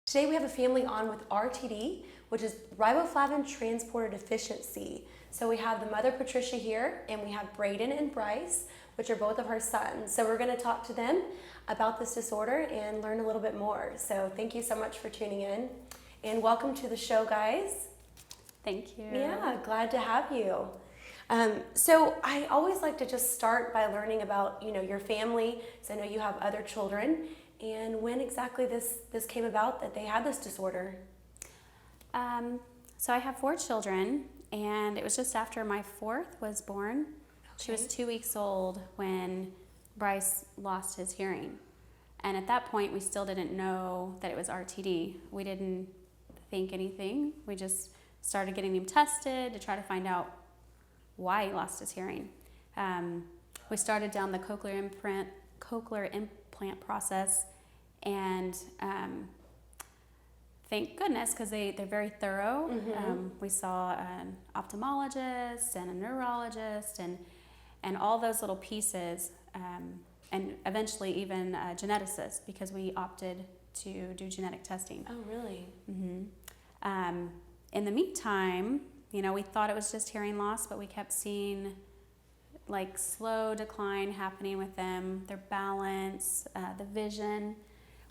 Today we have a family on with RTD, which is Riboflavin Transporter Deficiency. So we have the mother, Patricia, here, and we have Brayden and Bryce, which are both of her sons. So we're going to talk to them about this disorder and learn a little bit more. So thank you so much for tuning in, and welcome to the show, guys. Thank you. Yeah, glad to have you. So I always like to just start by learning about, your family, because I know you have other children, and when exactly this came about that they had this disorder. So I have 4 children, and it was just after my 4th was born. Okay. She was 2 weeks old when Bryce lost his hearing. And at that point, we still didn't know that it was RTD. We didn't think anything. We just started getting him tested to try to find out why he lost his hearing. We started down the cochlear implant process, and thank goodness, because they're very thorough. Mm-hmm. We saw an ophthalmologist and a neurologist and all those little pieces, and eventually even a geneticist, because we opted to do genetic testing. Oh, really? Mm-hmm. In the meantime, we thought it was just hearing loss, but we kept seeing like slow decline happening with them, their balance, the vision.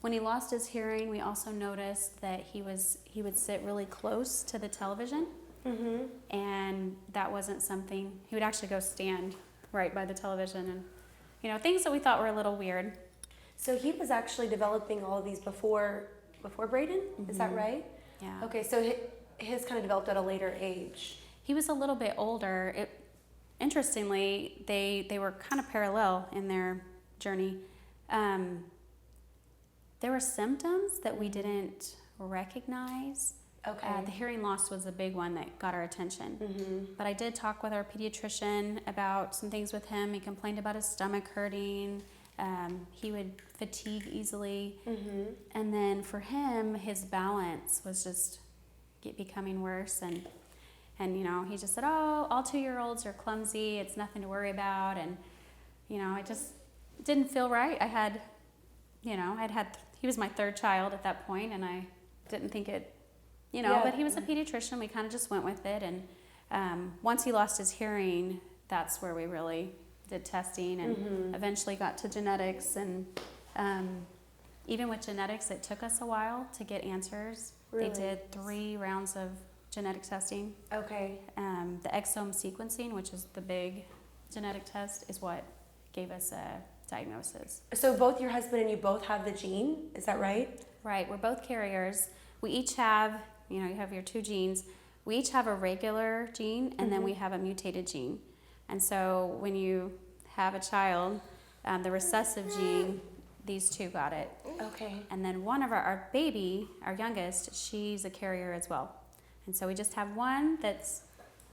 When he lost his hearing, we also noticed that he would sit really close to the television, Mm-hmm. and that wasn't something. He would actually go stand right by the television, and things that we thought were a little weird. So he was actually developing all of these before Brayden? Mm-hmm. Is that right? Yeah. Okay, so his kind of developed at a later age. He was a little bit older. Interestingly, they were kind of parallel in their journey. There were symptoms that we didn't recognize. Okay. The hearing loss was a big one that got our attention. Mm-hmm. But I did talk with our pediatrician about some things with him. He complained about his stomach hurting. He would fatigue easily. Mm-hmm. And then for him, his balance was just becoming worse. And he just said, "Oh, all 2-year-olds are clumsy. It's nothing to worry about." And, I just didn't feel right. He was my 3rd child at that point, and I didn't think it, Yeah. but he was a pediatrician. We kind of just went with it. And once he lost his hearing, that's where we really did testing and Mm-hmm. eventually got to genetics. And even with genetics, it took us a while to get answers. Really? They did 3 rounds of genetic testing. Okay. The exome sequencing, which is the big genetic test, is what gave us a diagnosis. So both your husband and you both have the gene, is that right? Right, we're both carriers. We each have, you have your 2 genes. We each have a regular gene, and then we have a mutated gene. And so when you have a child, the recessive gene, these 2 got it. Okay. And then one of our baby, our youngest, she's a carrier as well. And so we just have one that's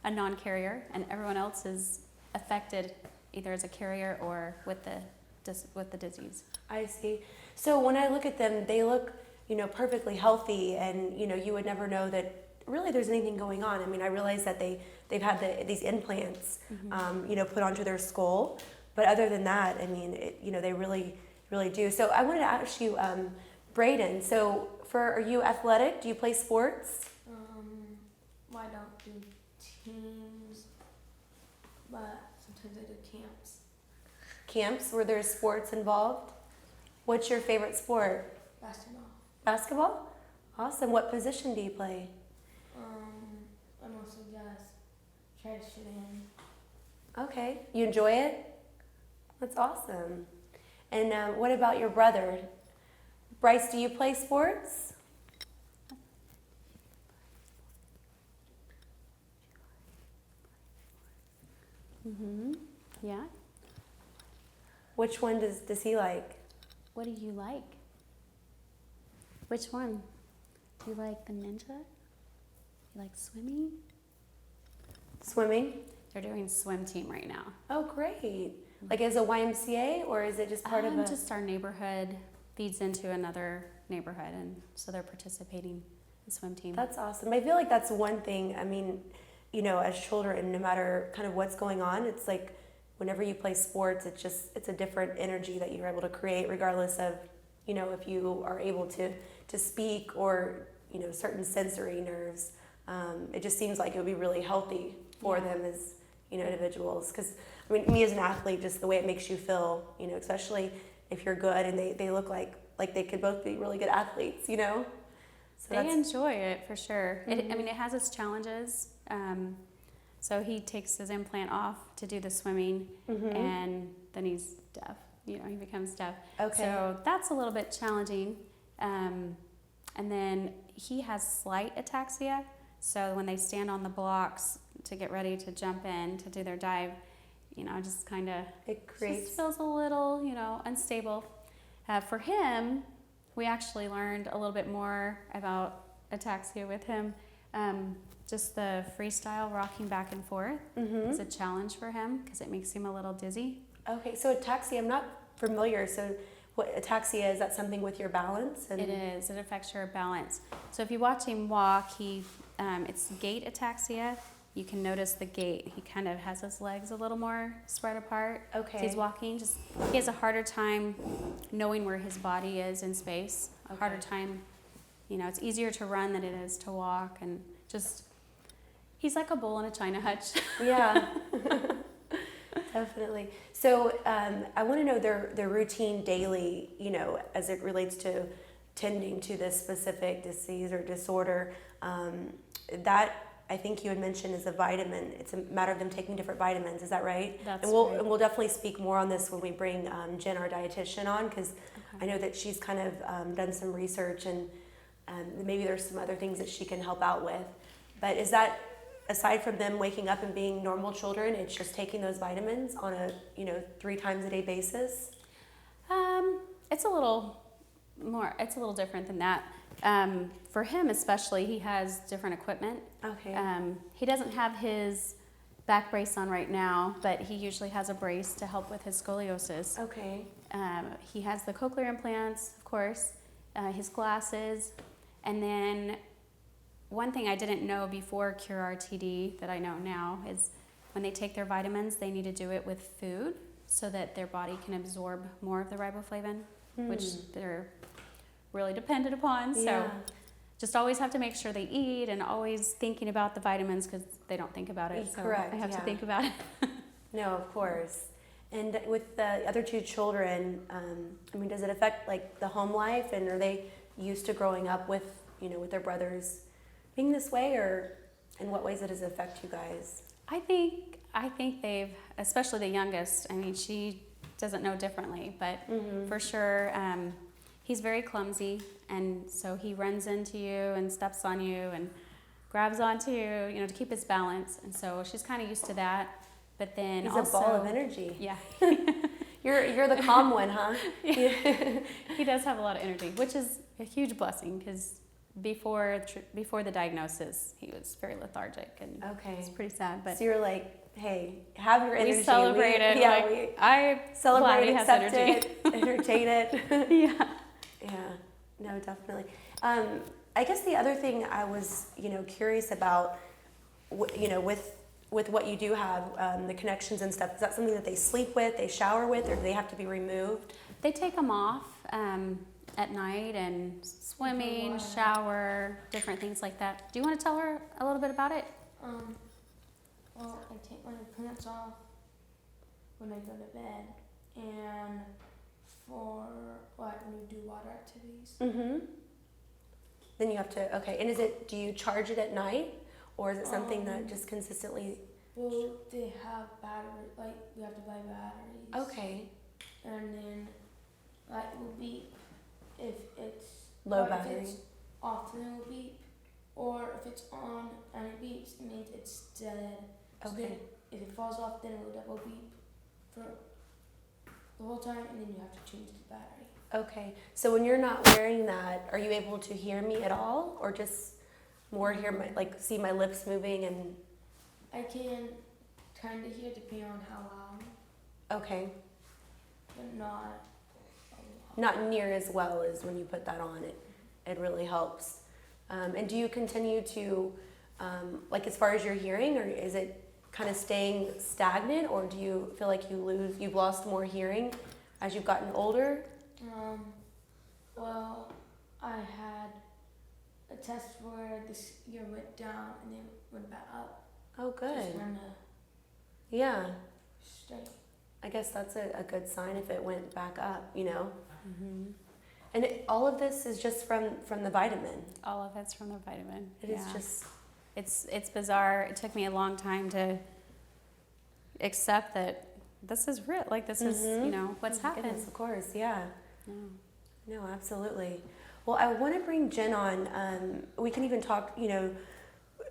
a non-carrier, and everyone else is affected either as a carrier or with the disease. I see. So when I look at them, they look, perfectly healthy, and, you would never know that really there's anything going on. I mean, I realize that they've had these implants, put onto their skull, but other than that, I mean, they really, really do. So I wanted to ask you, Brayden, so are you athletic? Do you play sports? I don't do teams, but sometimes I do camps. Camps where there's sports involved? What's your favorite sport? Basketball. Basketball? Awesome. What position do you play? I mostly just try to shoot in. Okay. You enjoy it? That's awesome. And what about your brother? Bryce, do you play sports? Mm-hmm. Yeah. Which one does he like? What do you like? Which one? Do you like the ninja? You like swimming? Swimming? They're doing swim team right now. Oh, great. Like as a YMCA, or is it just part of a... Just our neighborhood feeds into another neighborhood, and so they're participating in the swim team. That's awesome. I feel like that's one thing, I mean, as children, no matter kind of what's going on, it's like whenever you play sports, it's a different energy that you're able to create regardless of if you are able to speak or, certain sensory nerves. It just seems like it would be really healthy for them as, individuals. Because, me as an athlete, just the way it makes you feel, especially if you're good and they look like they could both be really good athletes, So they enjoy it for sure. It has its challenges. So he takes his implant off to do the swimming, and then he's deaf. He becomes deaf. Okay. So that's a little bit challenging. And then he has slight ataxia. So when they stand on the blocks to get ready to jump in to do their dive, just kind of just feels a little, unstable. For him, we actually learned a little bit more about ataxia with him. Just the freestyle rocking back and forth is a challenge for him because it makes him a little dizzy. Okay, so ataxia, I'm not familiar. So what ataxia, is that something with your balance? It is. It affects your balance. So if you watch him walk, it's gait ataxia. You can notice the gait. He kind of has his legs a little more spread apart. Okay. As he's walking, he has a harder time knowing where his body is in space. A harder time, it's easier to run than it is to walk, and he's like a bull in a china hutch. Yeah, definitely. So I want to know their routine daily, as it relates to tending to this specific disease or disorder. That I think you had mentioned is a vitamin. It's a matter of them taking different vitamins. Is that right? That's and we'll definitely speak more on this when we bring Jen, our dietitian, on, because I know that she's kind of done some research and maybe there's some other things that she can help out with. But is that, aside from them waking up and being normal children, it's just taking those vitamins on a 3 times a day basis? It's a little different than that. For him especially, he has different equipment. Okay. He doesn't have his back brace on right now, but he usually has a brace to help with his scoliosis. Okay. He has the cochlear implants, of course, his glasses, and then one thing I didn't know before Cure RTD that I know now is when they take their vitamins, they need to do it with food so that their body can absorb more of the riboflavin, which they're really dependent upon. So just always have to make sure they eat and always thinking about the vitamins because they don't think about it. So Correct, I have to think about it. No, of course. And with the other 2 children, does it affect like the home life, and are they used to growing up with, with their brothers being this way, or in what ways does it affect you guys? I think they've, especially the youngest, she doesn't know differently, but for sure, he's very clumsy, and so he runs into you and steps on you and grabs onto you, to keep his balance, and so she's kind of used to that. But then he's also, a ball of energy. Yeah. You're the calm one, huh? Yeah. He does have a lot of energy, which is a huge blessing because before the diagnosis, he was very lethargic, and it's pretty sad. But so you're like, hey, have your energy. We celebrate it. Yeah, I celebrate it, accept energy. it, entertain it. Yeah. Yeah. No, definitely. I guess the other thing I was, curious about, with what you do have, the connections and stuff, is that something that they sleep with, they shower with, or do they have to be removed? They take them off at night and swimming, shower, different things like that. Do you want to tell her a little bit about it? Well, I take my implants off when I go to bed, and for when we do water activities. Then you have to, and do you charge it at night, or is it something that just consistently? Well, they have battery, we have to buy batteries. Okay. And then it will beep if it's Low battery. If it's off, then it will beep. Or if it's on and it beeps, it means it's dead. So Okay. then if it falls off, then it will double beep for the whole time, and then you have to change the battery. Okay. So when you're not wearing that, are you able to hear me at all, or just more hear see my lips moving and? I can kind of hear depending on how loud. Okay. But not a lot. Not near as well as when you put that on. It really helps. And do you continue to, as far as your hearing, or is it kind of staying stagnant, or do you feel like you've lost more hearing as you've gotten older? Well, I had a test where this year went down and then went back up. Oh, good. Just kind of Yeah. straight. I guess that's a good sign if it went back up, you know. And all of this is just from the vitamin. All of it's from the vitamin. It is just. It's bizarre. It took me a long time to accept that this is real. Like this is, you know, what's happened. Goodness, of course, yeah. Yeah. No, absolutely. Well, I want to bring Jen on. We can even talk, you know,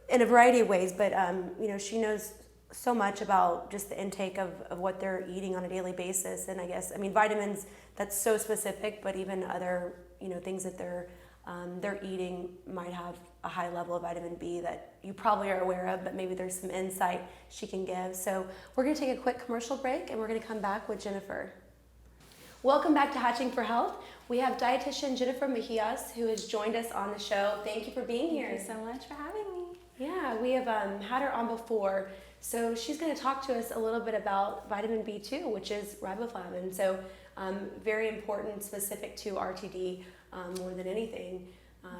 in a variety of ways, but, you know, she knows so much about just the intake of what they're eating on a daily basis. And I guess, I mean, vitamins, that's so specific, but even other, you know, things that they're eating might have a high level of vitamin B that you probably are aware of, but maybe there's some insight she can give. So we're going to take a quick commercial break and we're going to come back with Jennifer. Welcome back to Hatching for Health. We have Dietitian Jennifer Mejias who has joined us on the show. Thank you for being here. Thank you so much for having me. Yeah, we have had her on before. So she's going to talk to us a little bit about vitamin B2, which is riboflavin. So very important, specific to RTD more than anything.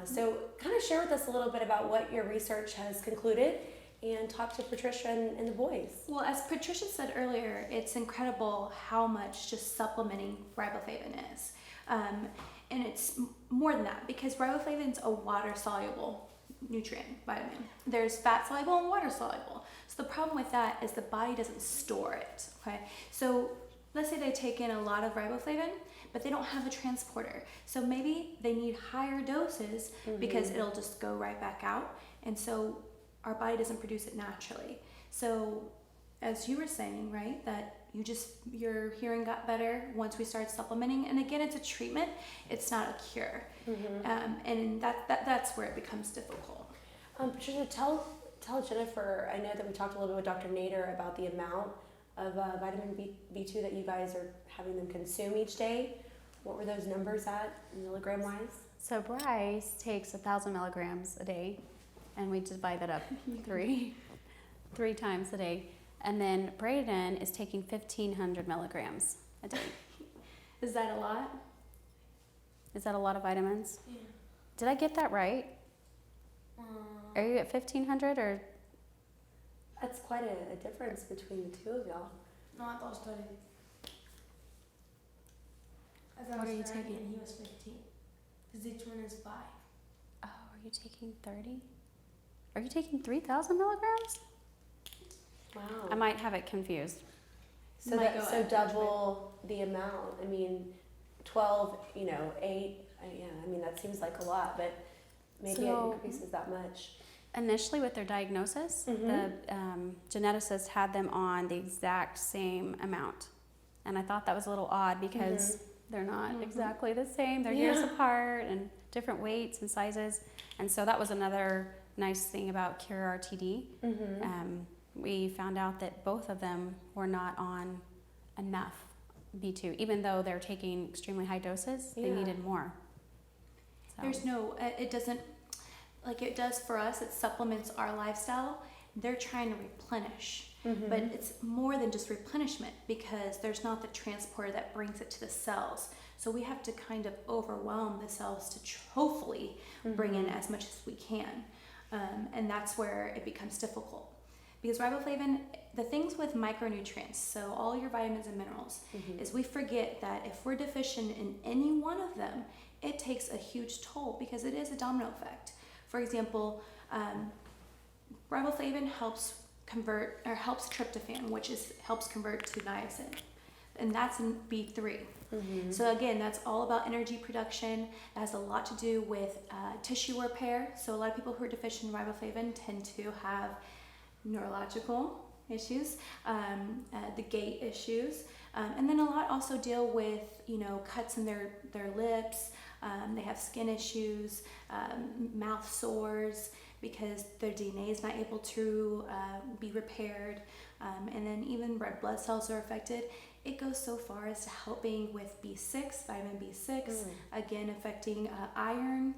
So kind of share with us a little bit about what your research has concluded and talk to Patricia and the boys. Well, as Patricia said earlier, it's incredible how much just supplementing riboflavin is. And it's more than that because riboflavin is a water-soluble nutrient vitamin. There's fat-soluble and water-soluble. So the problem with that is the body doesn't store it, okay? So let's say they take in a lot of riboflavin, but they don't have a transporter. So maybe they need higher doses because it'll just go right back out. And so our body doesn't produce it naturally. So as you were saying, right, that your hearing got better once we started supplementing. And again, it's a treatment, it's not a cure. And that's where it becomes difficult. Patricia, tell Jennifer, I know that we talked a little bit with Dr. Nader about the amount of vitamin B2 that you guys are having them consume each day. What were those numbers at, milligram wise? So Bryce takes 1,000 milligrams a day, and we divide that up three times a day. And then Brayden is taking 1,500 milligrams a day. Is that a lot? Is that a lot of vitamins? Yeah. Did I get that right? Are you at 1,500 or? That's quite a difference between the two of y'all. No, I thought it was 30. I thought What it are you was 30 taking? and he was 15. Because each one is 5. Oh, are you taking 30? Are you taking 3,000 milligrams? Wow. I might have it confused. So Might that go up double the amount. I mean, 12, 8. Yeah, I mean that seems like a lot, but maybe So- it increases that much. Initially with their diagnosis, the geneticist had them on the exact same amount. And I thought that was a little odd because they're not exactly the same. They're years apart and different weights and sizes. And so that was another nice thing about Cure RTD. We found out that both of them were not on enough B2. Even though they're taking extremely high doses, they needed more. So. There's no, it doesn't, like it does for us, it supplements our lifestyle. They're trying to replenish, but it's more than just replenishment because there's not the transporter that brings it to the cells. So we have to kind of overwhelm the cells to hopefully bring in as much as we can. And that's where it becomes difficult. Because riboflavin, the things with micronutrients, so all your vitamins and minerals, is we forget that if we're deficient in any one of them, it takes a huge toll because it is a domino effect. For example, riboflavin helps tryptophan, which helps convert to niacin, and that's in B3. So again, that's all about energy production. It has a lot to do with tissue repair. So a lot of people who are deficient in riboflavin tend to have neurological issues, the gait issues, and then a lot also deal with cuts in their lips. They have skin issues, mouth sores because their DNA is not able to be repaired, and then even red blood cells are affected. It goes so far as to helping with B6, vitamin B6, again affecting iron,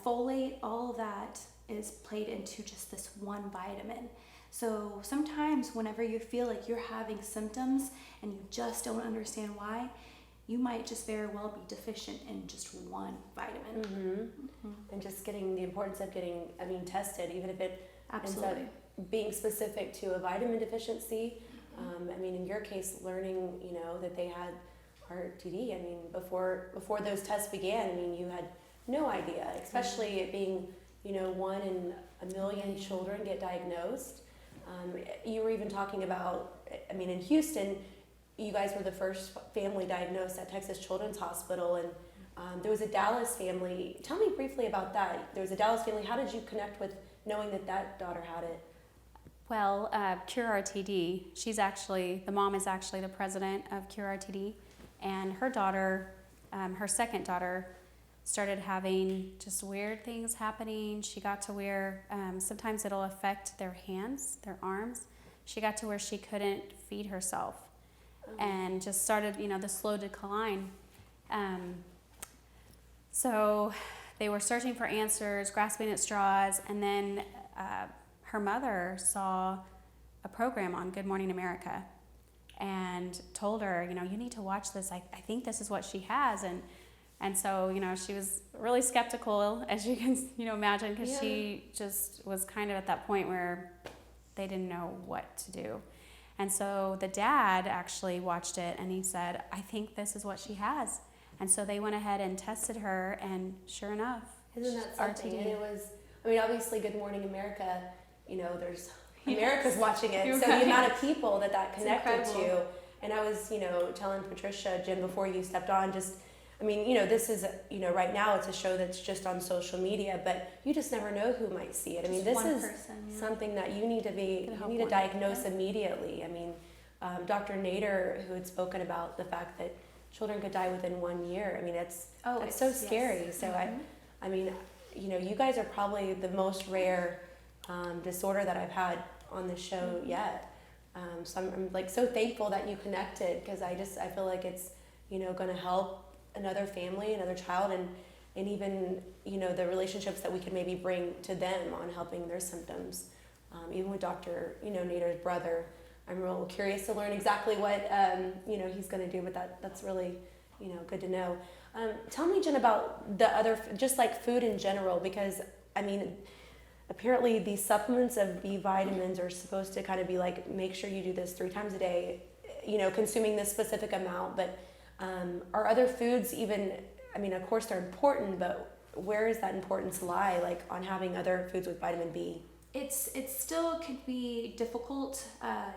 folate. All of that is played into just this one vitamin. So sometimes whenever you feel like you're having symptoms and you just don't understand why, you might just very well be deficient in just one vitamin. And just getting the importance of getting, tested, even if it Absolutely. ends up being specific to a vitamin deficiency. In your case, learning, that they had RTD, before those tests began, you had no idea, especially it being, 1 in a million children get diagnosed. You were even talking about, in Houston, you guys were the first family diagnosed at Texas Children's Hospital, and there was a Dallas family. Tell me briefly about that. There was a Dallas family. How did you connect with knowing that daughter had it? Well, Cure RTD, the mom is actually the president of Cure RTD, and her daughter, her second daughter, started having just weird things happening. She got to where, sometimes it'll affect their hands, their arms. She got to where she couldn't feed herself and just started, the slow decline. So they were searching for answers, grasping at straws, and then her mother saw a program on Good Morning America and told her, you need to watch this. I think this is what she has. And so, she was really skeptical, as you can, imagine, because she just was kind of at that point where they didn't know what to do. And so the dad actually watched it and he said, I think this is what she has. And so they went ahead and tested her, and sure enough, isn't that something? RTD. And it was, obviously Good Morning America, there's America's watching it. You're So right. the amount of people that connected incredible. to, and I was, telling Patricia, Jim, before you stepped on, just, this is, right now it's a show that's just on social media, but you just never know who might see it. Just this one is person, something that you need to help you need to one. diagnose immediately. Dr. Nader, who had spoken about the fact that children could die within 1 year. That's so scary. Yes. So you guys are probably the most rare disorder that I've had on the show yet. So I'm like so thankful that you connected, because I feel like it's going to help another family, another child, and even the relationships that we can maybe bring to them on helping their symptoms. Even with Dr. Nader's brother, I'm real curious to learn exactly what he's going to do, but that's really good to know. Tell me, Jen, about the other, just like food in general, because apparently these supplements of B vitamins are supposed to kind of be like, make sure you do this 3 times a day, consuming this specific amount, but are other foods even, of course they're important, but where does that importance lie, like on having other foods with vitamin B? It still could be difficult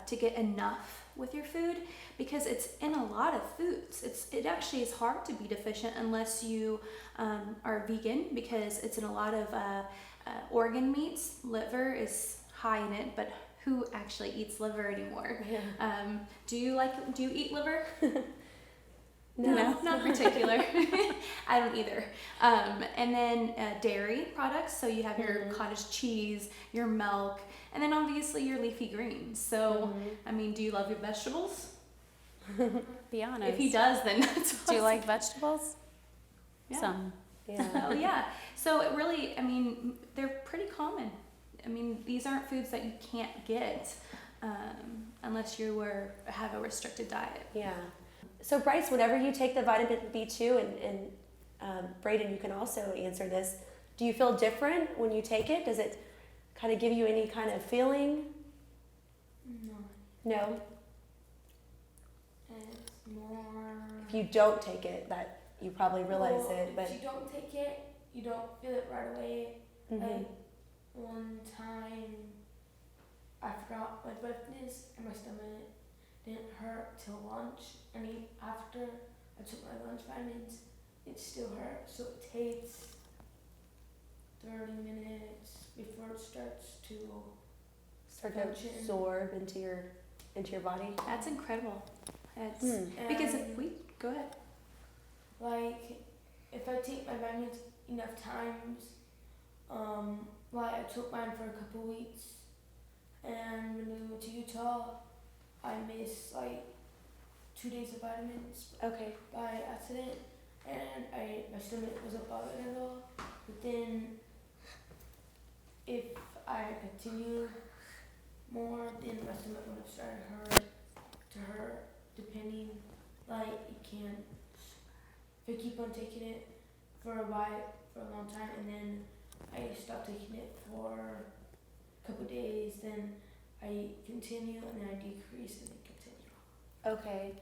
to get enough with your food because it's in a lot of foods. It actually is hard to be deficient unless you are vegan, because it's in a lot of organ meats. Liver is high in it, but who actually eats liver anymore? Yeah. Do you eat liver? No. Not particular. I don't either. And then dairy products. So you have your cottage cheese, your milk, and then obviously your leafy greens. So, do you love your vegetables? Be honest. If he does, then that's awesome. Do you like vegetables? Yeah. Some. Yeah. Oh, yeah. So it really, they're pretty common. These aren't foods that you can't get unless you have a restricted diet. Yeah. So Bryce, whenever you take the vitamin B2, and Brayden, you can also answer this, do you feel different when you take it? Does it kind of give you any kind of feeling? No? It's more... If you don't take it, that you probably realize it, but... If you don't take it, you don't feel it right away. Like, one time, I forgot my breakfast, and my stomach didn't hurt till lunch, and after I took my lunch vitamins, it still hurt. So it takes 30 minutes before it starts to start to absorb into your body. That's incredible. Because go ahead. Like, if I take my vitamins enough times, I took mine for a couple weeks, and when we went to Utah, I missed 2 days of vitamins Okay. by accident, and my stomach wasn't bothering at all. But then, if I continued more, then my stomach would have started to hurt, depending. You can't if I keep on taking it for a long time, and then I stop taking it for a couple days, then I continue, and then I decrease, and then continue. Okay.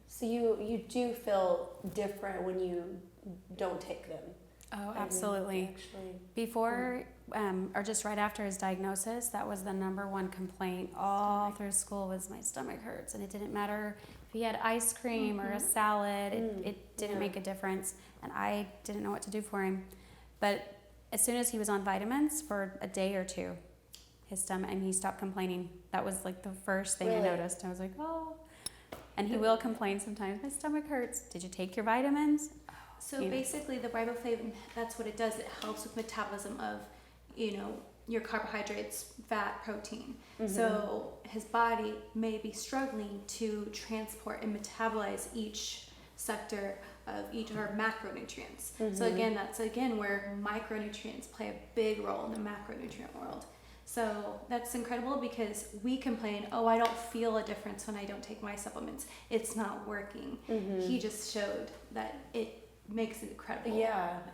So you do feel different when you don't take them. Oh, absolutely. Actually. Before, or just right after his diagnosis, that was the number one complaint all through school was my stomach hurts. And it didn't matter if he had ice cream or a salad, it didn't make a difference. And I didn't know what to do for him. But as soon as he was on vitamins for a day or two, his stomach, and he stopped complaining. That was like the first thing I noticed. I was like, oh. And he will complain sometimes, my stomach hurts. Did you take your vitamins? So basically the riboflavin, that's what it does. It helps with metabolism of, your carbohydrates, fat, protein. So his body may be struggling to transport and metabolize each sector of each of our macronutrients. So again, that's where micronutrients play a big role in the macronutrient world. So that's incredible because we complain, oh, I don't feel a difference when I don't take my supplements. It's not working. He just showed that it makes an incredible,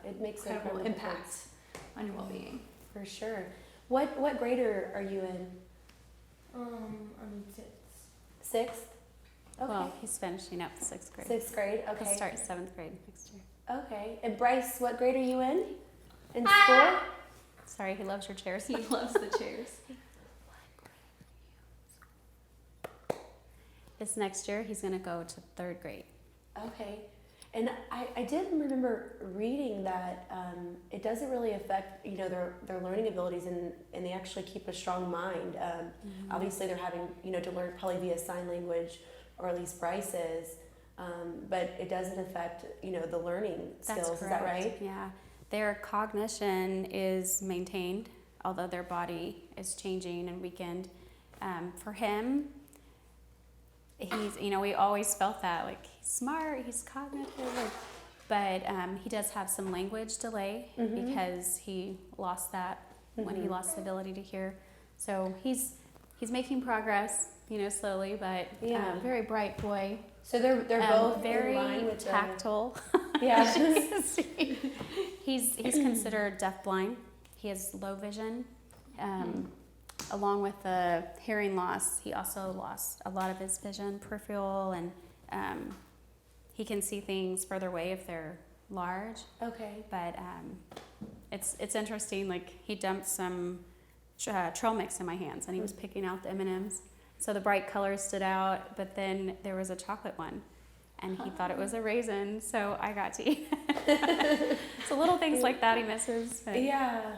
it makes an incredible impact difference on your well-being. for sure. What grade are you in? I'm 6. Sixth. Okay. Well, he's finishing up the 6th grade. 6th grade. Okay. He'll start 7th grade next year. Okay. And Bryce, what grade are you in school? Sorry, he loves your chairs. He loves the chairs. This next year, he's going to go to 3rd grade. Okay. And I did remember reading that it doesn't really affect their learning abilities, and they actually keep a strong mind. Obviously, they're having to learn probably via sign language, or at least Bryce is, but it doesn't affect the learning skills. That's correct. Is that right? Yeah, their cognition is maintained, although their body is changing and weakened. For him, he's we always felt that like he's smart, he's cognitive, but he does have some language delay because he lost that when he lost the ability to hear. So he's making progress, slowly, but very bright boy. So they're both very in line with tactile. Yeah. He's considered deafblind. He has low vision. Along with the hearing loss, he also lost a lot of his vision, peripheral, and he can see things further away if they're large. Okay. But it's interesting. Like he dumped some trail mix in my hands, and he was picking out the M&Ms. So the bright colors stood out, but then there was a chocolate one, and he thought it was a raisin, so I got to eat it. So little things like that he misses. But Yeah.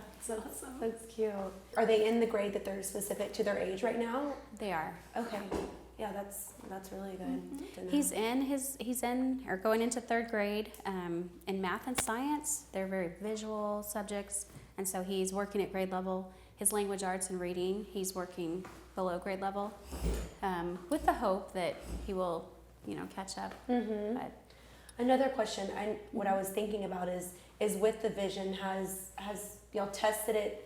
That's cute. Are they in the grade that they're specific to their age right now? they are. Okay. Yeah, that's really good to know. He's in or going into 3rd grade. In math and science, they're very visual subjects, and so he's working at grade level. His language arts and reading, he's working below grade level, with the hope that he will, catch up. But Another question, what I was thinking about is with the vision, have y'all tested it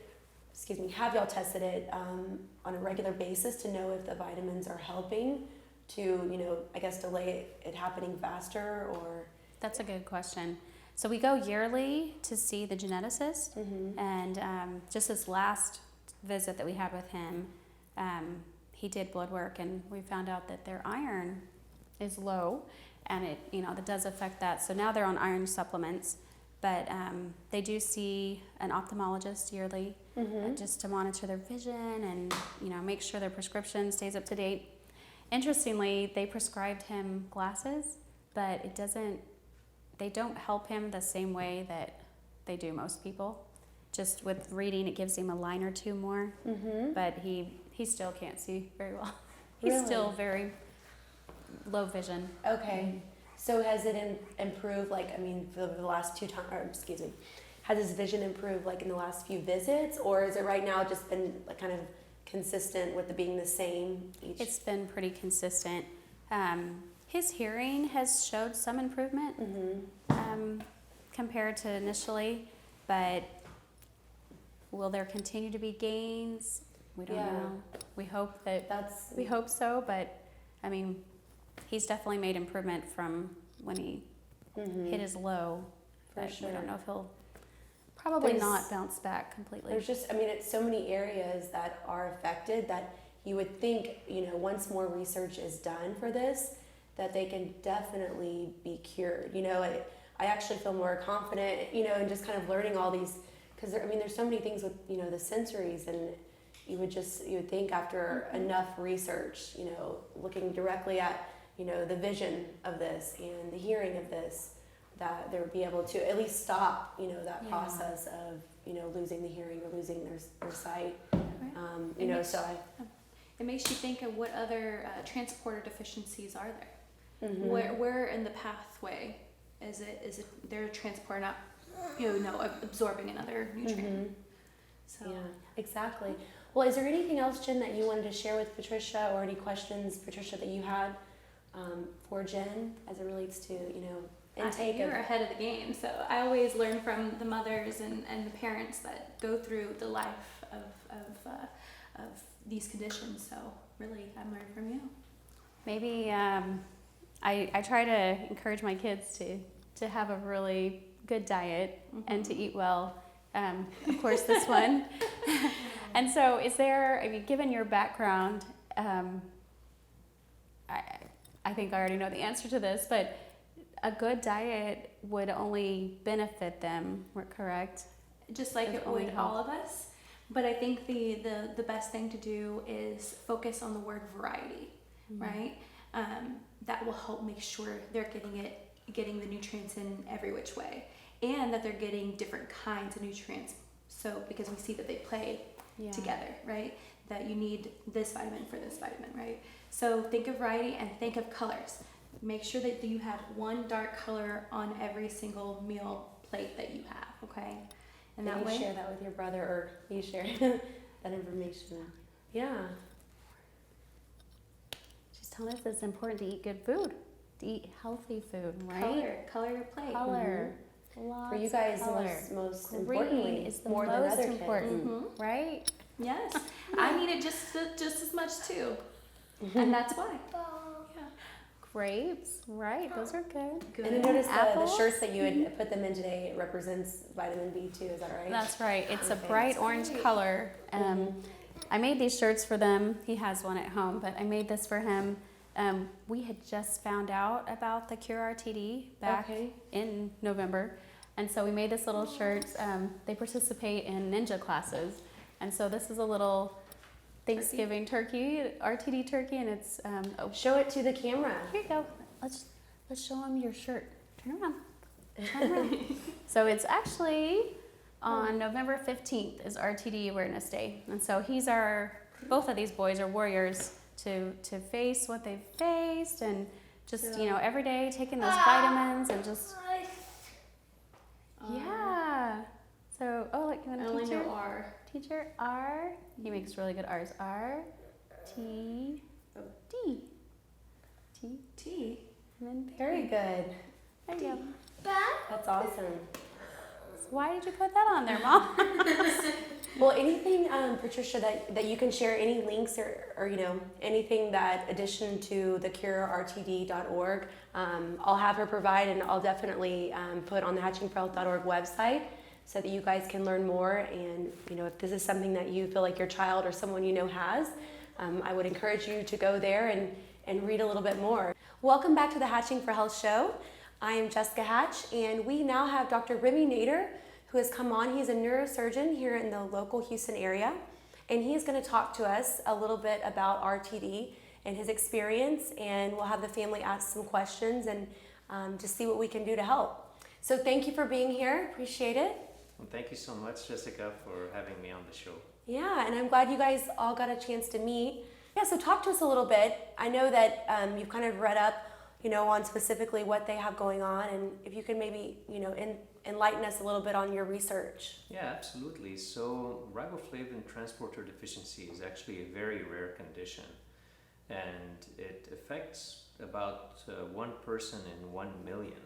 on a regular basis to know if the vitamins are helping to, I guess delay it happening faster, or? that's a good question. So we go yearly to see the geneticist, and just this last visit that we had with him, he did blood work, and we found out that their iron is low, and it that does affect that. So now they're on iron supplements, but they do see an ophthalmologist yearly just to monitor their vision and make sure their prescription stays up to date. Interestingly, they prescribed him glasses, but they don't help him the same way that they do most people. Just with reading, it gives him a line or two more, but he still can't see very well. He's still very low vision. Okay. So has it improved, for the last has his vision improved, in the last few visits, or is it right now just been, kind of consistent with it being the same each? It's been pretty consistent. His hearing has showed some improvement compared to initially, but will there continue to be gains? We don't know. We hope so, but he's definitely made improvement from when he hit his low. For But sure. we don't know if he'll probably There's- not bounce back completely. There's just, I mean, it's so many areas that are affected that you would think, once more research is done for this, that they can definitely be cured. I actually feel more confident, in just kind of learning all these, because there's so many things with, the sensories, and you would think after enough research, looking directly at, the vision of this and the hearing of this, that they would be able to at least stop, that Yeah. process of, losing the hearing or losing their sight. Right. So It makes you think of what other transporter deficiencies are there. Mhm. Where in the pathway is it their transport not absorbing another nutrient? So Yeah, exactly. Well, is there anything else, Jen, that you wanted to share with Patricia, or any questions, Patricia, that you had for Jen as it relates to, intake you're of... ahead of the game. So I always learn from the mothers and the parents that go through the life of these conditions. So really, I'm learning from you. Maybe I try to encourage my kids to have a really good diet and to eat well. Of course, this one. And so, given your background, I think I already know the answer to this, but a good diet would only benefit them, correct? Just like It it only would all of us. But I think the best thing to do is focus on the word variety, right? That will help make sure they're getting the nutrients in every which way, and that they're getting different kinds of nutrients. So because we see that they play together, right? That you need this vitamin for this vitamin, right? So think of variety and think of colors. Make sure that you have one dark color on every single meal plate that you have, okay? And that you way, share that with your brother, or you share that information. Yeah. She's telling us it's important to eat good food, to eat healthy food, right? color your plate. Color. Lots For you guys, of color. most Green importantly, is the more most than other important, kids. right? Yes, I need it just as much too, and that's why. Yeah. Grapes, right? Those are good. Good. And I noticed the Apples? shirts that you had put them in today, it represents vitamin B2, is that right? That's right. It's a Okay. bright orange color. I made these shirts for them. He has one at home, but I made this for him. We had just found out about the Cure RTD back in November, and so we made this little shirt. They participate in ninja classes, and so this is a little Thanksgiving turkey, RTD turkey, and it's Show it to the camera. here you go. Let's show him your shirt. Turn around. Turn around. So it's actually on November 15th is RTD Awareness Day, and so both of these boys are warriors to face what they've faced, and just every day taking those vitamins and just yeah. So look, you want I a only teacher? know R. Teacher R. He makes really good R's. R T D T T. and then Very good. there you go. That's awesome. So why did you put that on there, Mom? Well, anything, Patricia, that you can share, any links or anything that addition to the curerrtd.org, I'll have her provide, and I'll definitely put on the hatchingforhealth.org website so that you guys can learn more. And if this is something that you feel like your child or someone has, I would encourage you to go there and read a little bit more. Welcome back to the Hatching for Health show. I am Jessica Hatch, and we now have Dr. Remi Nader, who has come on. He's a neurosurgeon here in the local Houston area, and he's going to talk to us a little bit about RTD and his experience, and we'll have the family ask some questions and just see what we can do to help. So thank you for being here. Appreciate it. Well, thank you so much, Jessica, for having me on the show. Yeah, and I'm glad you guys all got a chance to meet. Yeah, so talk to us a little bit. I know that you've kind of read up, on specifically what they have going on, and if you could maybe, enlighten us a little bit on your research. Yeah, absolutely. So Riboflavin Transporter Deficiency is actually a very rare condition, and it affects about 1 person in 1 million.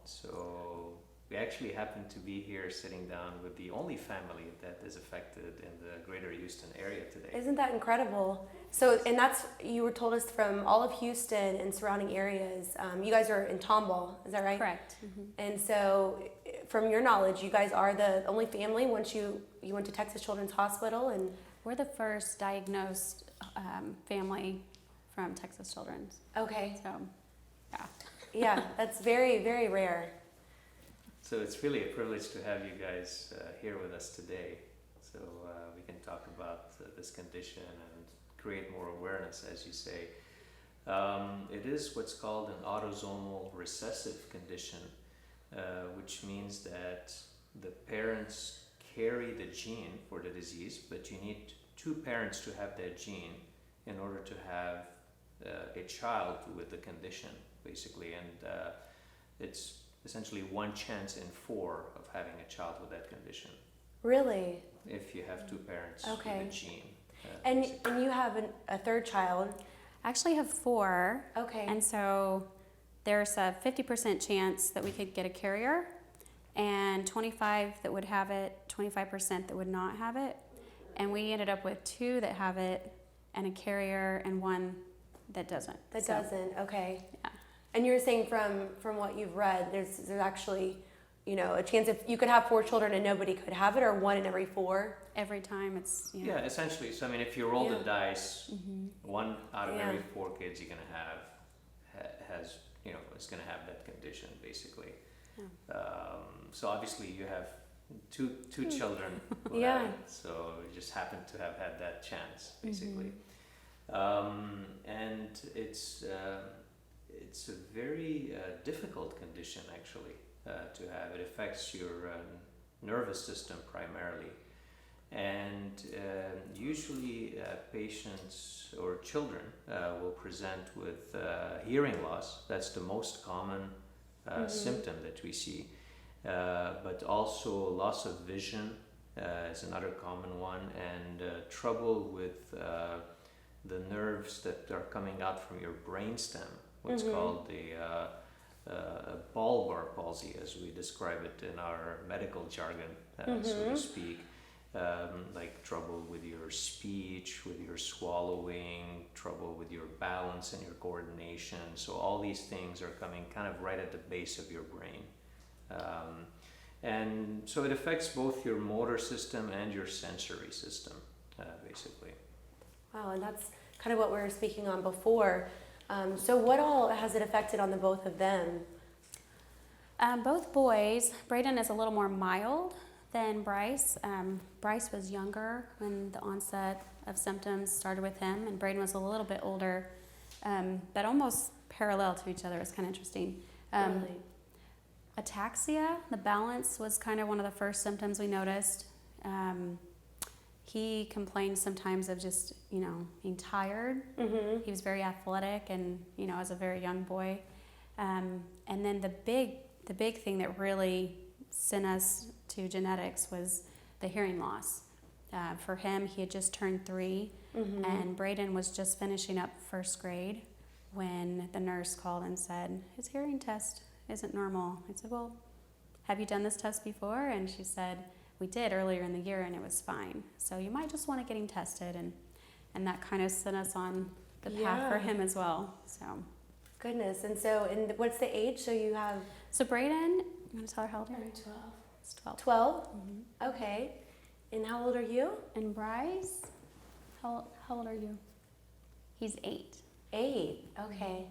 So we actually happen to be here sitting down with the only family that is affected in the greater Houston area today. Isn't that incredible? So, and that's, you were told us from all of Houston and surrounding areas. You guys are in Tomball, is that right? Correct. And so, from your knowledge, you guys are the only family once you went to Texas Children's Hospital, and We're the first diagnosed family from Texas Children's. okay, So, yeah. yeah, that's very, very rare. So it's really a privilege to have you guys here with us today. So we can talk about this condition and create more awareness, as you say. It is what's called an autosomal recessive condition, which means that the parents carry the gene for the disease, but you need two parents to have that gene in order to have a child with the condition, basically. And it's essentially 1 chance in 4 of having a child with that condition, Really? if you have two parents Okay. with the gene. And basically. you have a third child. I actually have 4. Okay. And so there's a 50% chance that we could get a carrier, and 25 that would have it, 25% that would not have it. And we ended up with 2 that have it and a carrier and 1 that doesn't. That So, doesn't. Okay. Yeah. And you're saying from what you've read, there's actually, a chance if you could have 4 children and nobody could have it, or 1 in every 4. Every time it's, Yeah, essentially. So I mean, if you roll the Yeah. dice, 1 out of Yeah. every 4 kids you're gonna have has, is gonna have that condition, basically. So obviously you have two children who Yeah. have it, so you just happen to have had that chance, basically. And it's a very difficult condition, actually, to have. It affects your nervous system primarily. And usually patients or children will present with hearing loss. That's the most common symptom that we see. But also loss of vision is another common one, and trouble with the nerves that are coming out from your brainstem, what's called the bulbar palsy, as we describe it in our medical jargon, so to speak. Like trouble with your speech, with your swallowing, trouble with your balance and your coordination. So all these things are coming kind of right at the base of your brain. And so it affects both your motor system and your sensory system, basically. Wow, and that's kind of what we were speaking on before. So what all has it affected on the both of them? both boys. Brayden is a little more mild than Bryce. Bryce was younger when the onset of symptoms started with him, and Brayden was a little bit older, but almost parallel to each other. It was kind of interesting. Really? Ataxia, the balance, was kind of one of the first symptoms we noticed. He complained sometimes of just, being tired. Mm-hmm. He was very athletic and, as a very young boy. And then the big thing that really sent us to genetics was the hearing loss. For him, he had just turned 3, and Brayden was just finishing up 1st grade when the nurse called and said, his hearing test isn't normal. I said, well, have you done this test before? And she said, we did earlier in the year and it was fine. So you might just want to get him tested, and that kind of sent us on the path for him as well. So Goodness. And what's the age? So you have So Brayden, you want to tell her how old you are? I'm 12. It's 12. 12? Okay. And how old are you? And Bryce, how old are you? He's 8. 8. Okay.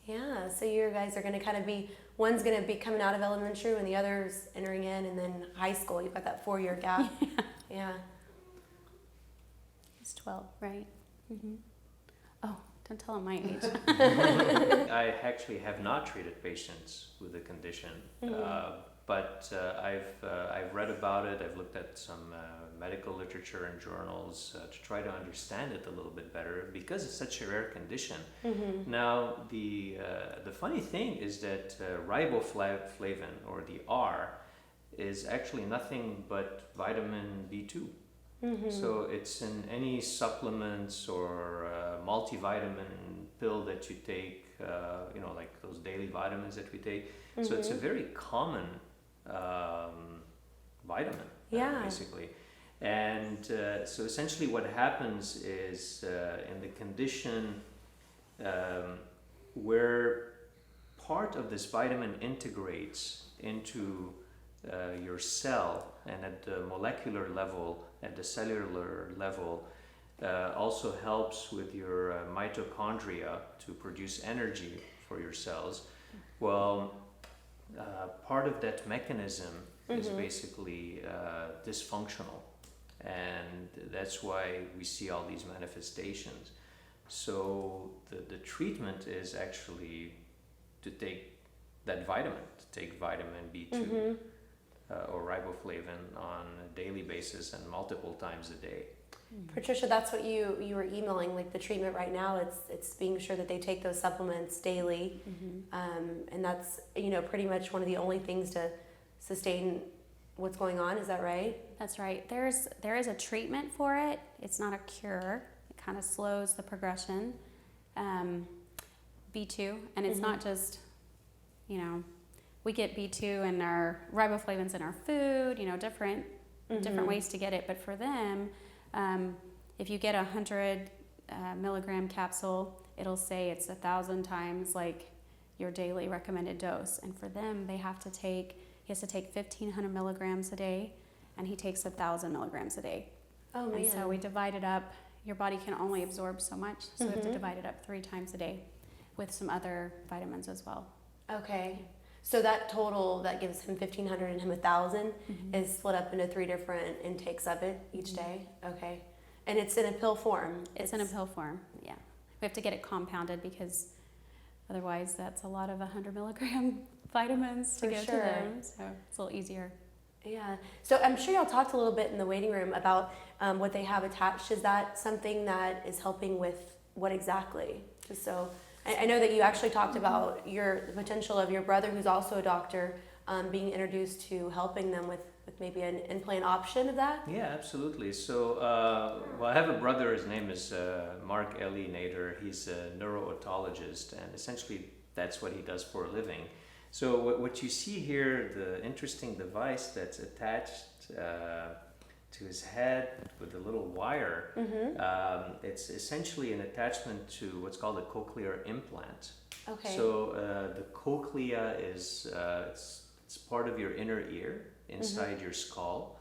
Yeah. So you guys are going to kind of be, one's going to be coming out of elementary and the other's entering in, and then high school. You've got that 4-year gap. Yeah. He's 12, right? Oh, don't tell him my age. I actually have not treated patients with the condition, but I've read about it. I've looked at some medical literature and journals to try to understand it a little bit better, because it's such a rare condition. Now, the funny thing is that riboflavin, or the R, is actually nothing but vitamin B2. So it's in any supplements or multivitamin pill that you take, like those daily vitamins that we take. So it's a very common vitamin, Yeah. basically. And so essentially what happens is in the condition where part of this vitamin integrates into your cell, and at the molecular level, at the cellular level, also helps with your mitochondria to produce energy for your cells. Well, part of that mechanism is basically dysfunctional, and that's why we see all these manifestations. So the treatment is actually to take that vitamin, to take vitamin B2 or riboflavin on a daily basis and multiple times a day. Patricia, that's what you were emailing, like the treatment right now. It's being sure that they take those supplements daily, and that's pretty much one of the only things to sustain what's going on. Is that right? That's right. There is a treatment for it. It's not a cure. It kind of slows the progression. B2, and it's not just, we get B2 and our riboflavins in our food, different ways to get it. But for them, if you get 100 milligram capsule, it'll say it's 1,000 times like your daily recommended dose. And for them, he has to take 1,500 milligrams a day, and he takes 1,000 milligrams a day. Oh, man. And so we divide it up. Your body can only absorb so much, so we have to divide it up 3 times a day with some other vitamins as well. Okay. So that total that gives him 1,500 and him 1,000 is split up into 3 different intakes of it each day. Okay. And it's in a pill form. It's in a pill form, yeah. We have to get it compounded because otherwise that's a lot of 100 milligram vitamins to For go sure. to them. So it's a little easier. Yeah. So I'm sure y'all talked a little bit in the waiting room about what they have attached. Is that something that is helping with what exactly? Just so I know that you actually talked about the potential of your brother, who's also a doctor, being introduced to helping them with maybe an implant option of that. Yeah, absolutely. So, I have a brother. His name is Remi Nader. He's a neuro-otologist, and essentially that's what he does for a living. So what you see here, the interesting device that's attached to his head with a little wire, it's essentially an attachment to what's called a cochlear implant. Okay. So the cochlea is it's part of your inner ear inside your skull,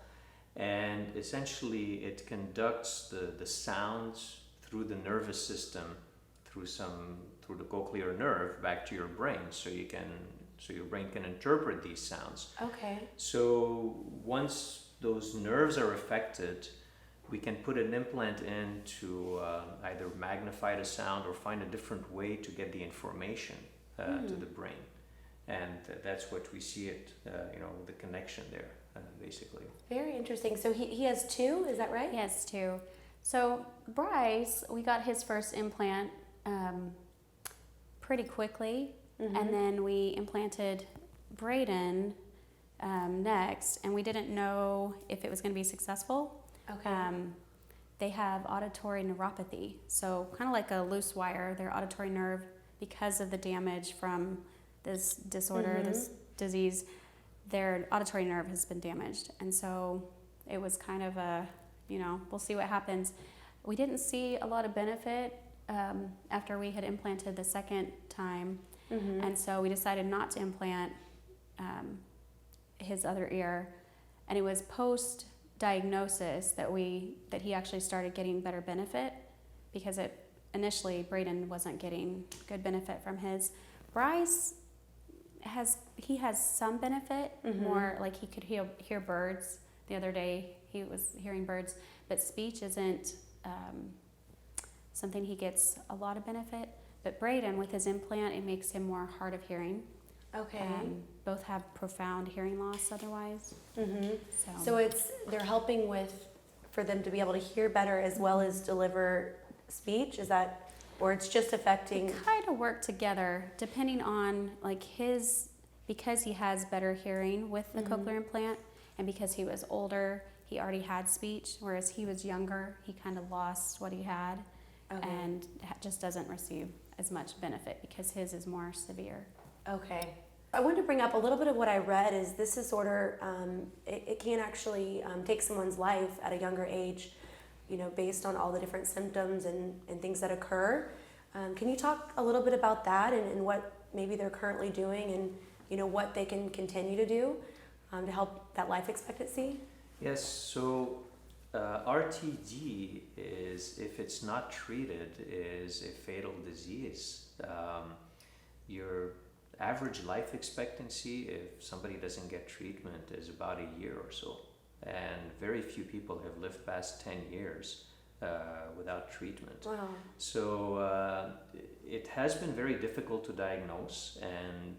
and essentially it conducts the sounds through the nervous system through the cochlear nerve back to your brain, so your brain can interpret these sounds. Okay. So once those nerves are affected, we can put an implant in to either magnify the sound or find a different way to get the information to the brain. And that's what we see the connection there, basically. Very interesting. So he has 2, is that right? He has 2. So Bryce, we got his first implant pretty quickly, and then we implanted Brayden next, and we didn't know if it was going to be successful. Okay. They have auditory neuropathy, so kind of like a loose wire. Their auditory nerve, because of the damage from this disorder, this disease, their auditory nerve has been damaged. And so it was kind of we'll see what happens. We didn't see a lot of benefit after we had implanted the second time. And so we decided not to implant his other ear. And it was post-diagnosis that he actually started getting better benefit, because initially Brayden wasn't getting good benefit from his. Bryce has some benefit, more like he could hear birds. The other day he was hearing birds, but speech isn't something he gets a lot of benefit. But Brayden, with his implant, it makes him more hard of hearing. Okay. Both have profound hearing loss otherwise. So they're helping for them to be able to hear better as well as deliver speech. Is that, or it's just affecting? They kind of work together depending on because he has better hearing with the cochlear implant, and because he was older, he already had speech, whereas he was younger, he kind of lost what he had, and just doesn't receive as much benefit because his is more severe. Okay. I wanted to bring up a little bit of what I read is this disorder, it can actually take someone's life at a younger age, based on all the different symptoms and things that occur. Can you talk a little bit about that and what maybe they're currently doing and, what they can continue to do to help that life expectancy? Yes, so RTD is, if it's not treated, is a fatal disease. Your average life expectancy, if somebody doesn't get treatment, is about a year or so. And very few people have lived past 10 years without treatment. Wow. So it has been very difficult to diagnose, and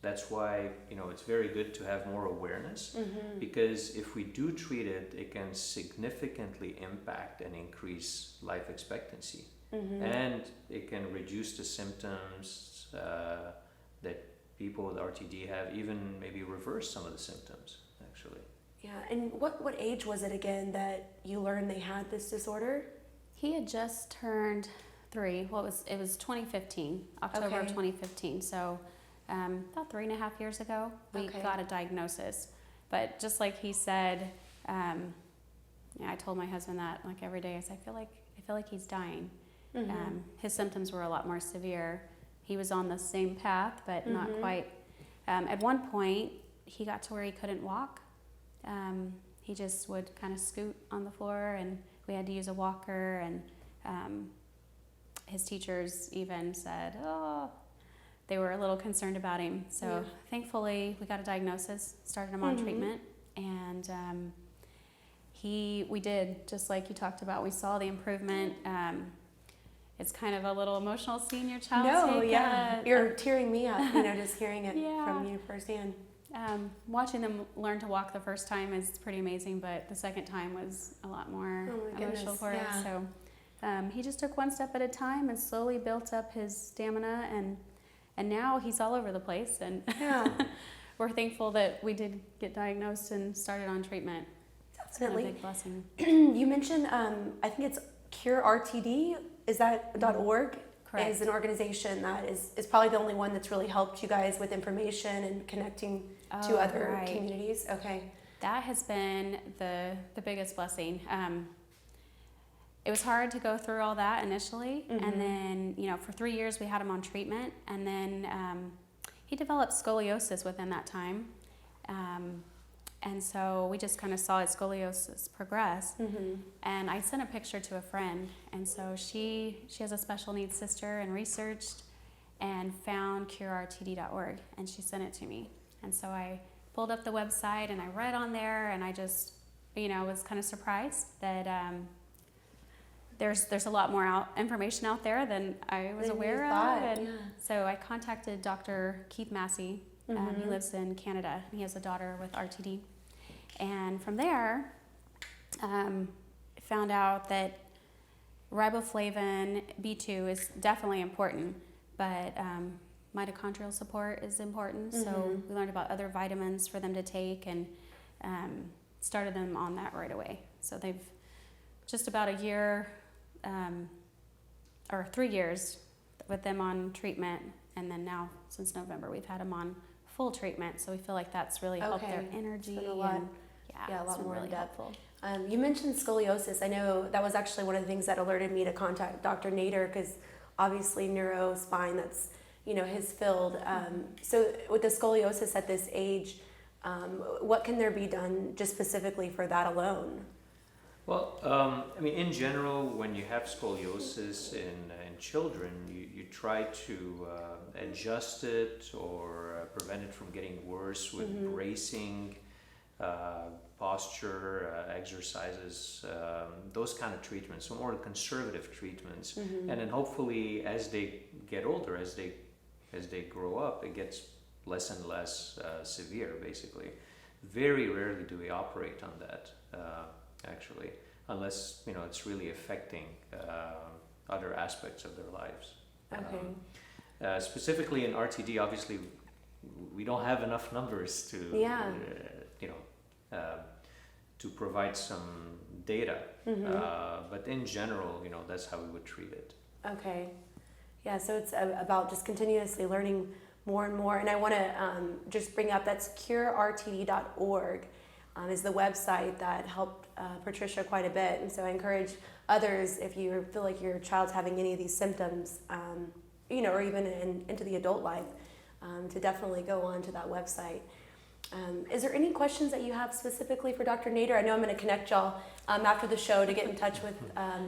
that's why it's very good to have more awareness, because if we do treat it, it can significantly impact and increase life expectancy, and it can reduce the symptoms that people with RTD have, even maybe reverse some of the symptoms actually. Yeah, and what age was it again that you learned they had this disorder? He had just turned 3. Well, it was 2015, October of 2015. So about 3.5 years ago, we got a diagnosis. But just like he said, I told my husband that like every day. I said, I feel like he's dying. His symptoms were a lot more severe. He was on the same path, but not quite. At one point, he got to where he couldn't walk. He just would kind of scoot on the floor, and we had to use a walker, and his teachers even said, they were a little concerned about him. So thankfully, we got a diagnosis, started him on treatment, and we did, just like you talked about, we saw the improvement. It's kind of a little emotional seeing your child You're tearing me up, just hearing it from you firsthand. Watching them learn to walk the first time is pretty amazing, but the second time was a lot more emotional for us. So he just took one step at a time and slowly built up his stamina, and now he's all over the place. And we're thankful that we did get diagnosed and started on treatment. Definitely. It's been a big blessing. You mentioned, I think it's Cure RTD. Is that .org? Correct. Is an organization that is probably the only one that's really helped you guys with information and connecting to other communities. Okay. That has been the biggest blessing. It was hard to go through all that initially, and then for 3 years we had him on treatment, and then he developed scoliosis within that time. And so we just kind of saw his scoliosis progress. And I sent a picture to a friend. And so she has a special needs sister and researched and found curertd.org. And she sent it to me. And so I pulled up the website and I read on there, and I just, was kind of surprised that there's a lot more information out there than I was aware of. And so I contacted Dr. Keith Massey. He lives in Canada, and he has a daughter with RTD. And from there, found out that riboflavin B2 is definitely important, but mitochondrial support is important. So we learned about other vitamins for them to take, and started them on that right away. So they've just about a year or 3 years with them on treatment, and then now since November we've had them on full treatment. So we feel like that's really helped their energy. A lot. A lot more really in depth. helpful. You mentioned scoliosis. I know that was actually one of the things that alerted me to contact Dr. Nader, because obviously neuro, spine, that's his field. So with the scoliosis at this age, what can there be done just specifically for that alone? Well, in general, when you have scoliosis in children, you try to adjust it or prevent it from getting worse with bracing, posture, exercises, those kind of treatments, so more conservative treatments. And then hopefully as they get older, as they grow up, it gets less and less severe, basically. Very rarely do we operate on that, actually, unless it's really affecting other aspects of their lives. Okay. Specifically in RTD, obviously we don't have enough numbers to to provide some data, but in general, that's how we would treat it. Okay. Yeah, so it's about just continuously learning more and more. And I want to just bring up that's curertd.org is the website that helped Patricia quite a bit. And so I encourage others, if you feel like your child's having any of these symptoms, or even into the adult life, to definitely go on to that website. Is there any questions that you have specifically for Dr. Nader? I know I'm going to connect y'all after the show to get in touch with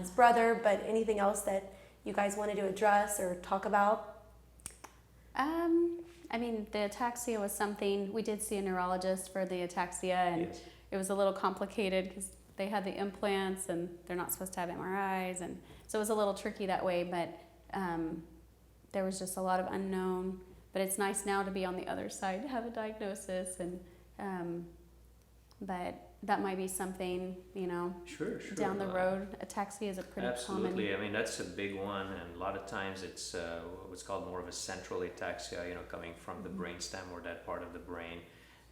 his brother, but anything else that you guys wanted to address or talk about? I mean, the ataxia was something, we did see a neurologist for the ataxia, and Yes. it was a little complicated because they had the implants and they're not supposed to have MRIs, and so it was a little tricky that way, but there was just a lot of unknown. But it's nice now to be on the other side to have a diagnosis, and but that might be something, Sure. down the road. Ataxia is a pretty Absolutely. common. I mean, that's a big one, and a lot of times it's what's called more of a central ataxia, coming from the brainstem or that part of the brain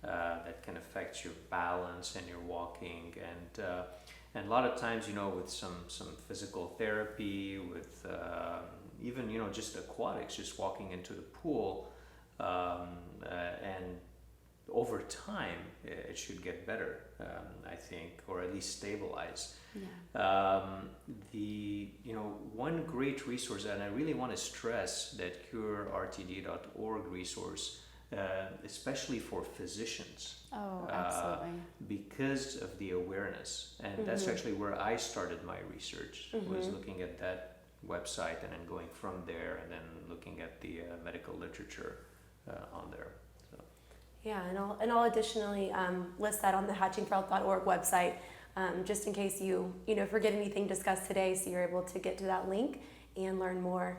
that can affect your balance and your walking, and a lot of times, with some physical therapy, with even just aquatics, just walking into the pool, and over time it should get better, I think, or at least stabilize. Yeah. One great resource, and I really want to stress that curertd.org resource, especially for physicians, Oh, absolutely. because of the awareness, and that's actually where I started my research, was looking at that website and then going from there and then looking at the medical literature on there. So. Yeah, and I'll additionally list that on the hatchingforhealth.org website, just in case you forget anything discussed today, so you're able to get to that link and learn more.